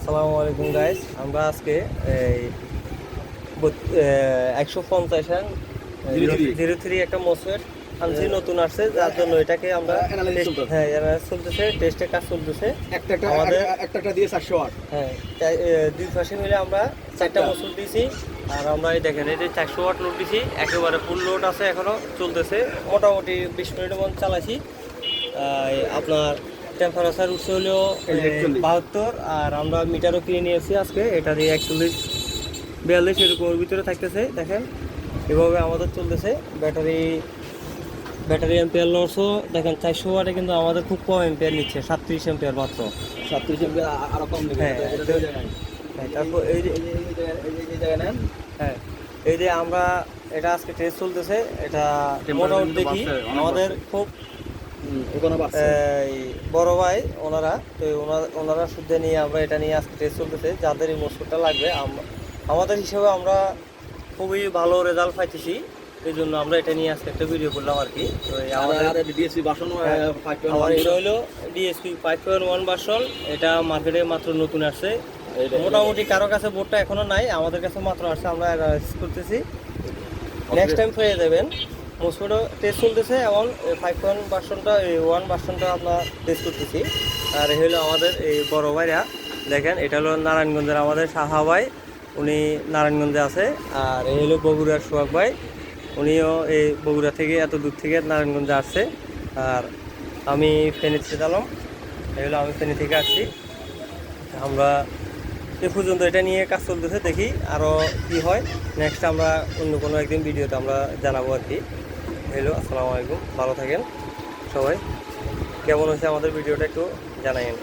আসসালামু আলাইকুম গাইস, আমরা আজকে এই 150 03 একটা মসফেট আনছি, নতুন আসছে, যার জন্য এটাকে আমরা চলতেছে, টেস্টের কাজ চলতেছে আমাদের একটা দিয়ে 400 ওয়াট। হ্যাঁ, দুই পাশে মিলে আমরা 4টা মসফেট দিয়েছি। আর আমরা এই দেখেন, এই যে 400 ওয়াট লোড দিয়েছি, একেবারে ফুল লোড আছে, এখনো চলতেছে। মোটামুটি 20 মিনিটের মধ্যে চালাইছি। আপনার টেম্পারেচার উঠছে হলেও 72, আর আমরা মিটারও কিনে নিয়েছি আজকে। এটা দিয়ে 41-42 এরকমের ভিতরে থাকতেছে। দেখেন এভাবে আমাদের চলতেছে। ব্যাটারি এম্পিয়ার লসও দেখেন 400 ওয়াটে কিন্তু আমাদের খুব কম এম্পিয়ার নিচ্ছে, 37 এম্পিয়ার মাত্র। 37 এমপিআর আরো কম নেবে। হ্যাঁ, তারপর এই যে জায়গা নেন। হ্যাঁ, এই যে আমরা এটা আজকে টেস্ট চলতেছে, এটা মোটামুটি দেখি আমাদের খুব এই বড় ভাই ওনারা, তো ওনারা শুদ্ধ নিয়ে আমরা এটা নিয়ে আজকে টেস্ট চলতেছে। যাদের এই মসুরটা লাগবে, আমাদের হিসাবে আমরা খুবই ভালো রেজাল্ট পাইতেছি, এই জন্য আমরা এটা নিয়ে আজকে একটা ভিডিও করলাম আর কি। তো আমাদের ডিএসপি ভার্সন আমার এটা হলো ডিএসপি 5.1 ভার্সন। এটা মার্কেটে মাত্র নতুন আসছে। মোটামুটি কারো কাছে বোর্ডটা এখনো নাই, আমাদের কাছে মাত্র আসছে, আমরা ইউজ করতেছি। নেক্সট টাইম পেয়ে যাবেন। মসফেটও টেস্ট চলতেছে, এবং 5.1 ভার্সনটা, এই 1 ভার্সনটা আমরা টেস্ট করতেছি। আর এই হলো আমাদের এই বড় ভাইরা, দেখেন এটা হলো নারায়ণগঞ্জের আমাদের সাহা ভাই, উনি নারায়ণগঞ্জে আছে। আর এই হলো বগুড়ার সোহাগ ভাই, উনিও এই বগুড়া থেকে এত দূর থেকে নারায়ণগঞ্জে আসছে। আর আমি ফেনী থেকে এলাম, এই হলো আমি ফেনী থেকে আসছি। আমরা এ পর্যন্ত এটা নিয়ে কাজ চলতেছে, দেখি আরও কি হয়। নেক্সট আমরা অন্য কোনো একদিন ভিডিওতে আমরা জানাবো আর কি। হ্যালো, আসসালামু আলাইকুম, ভালো থাকেন সবাই। কেমন হয়েছে আমাদের ভিডিওটা একটু জানাইন।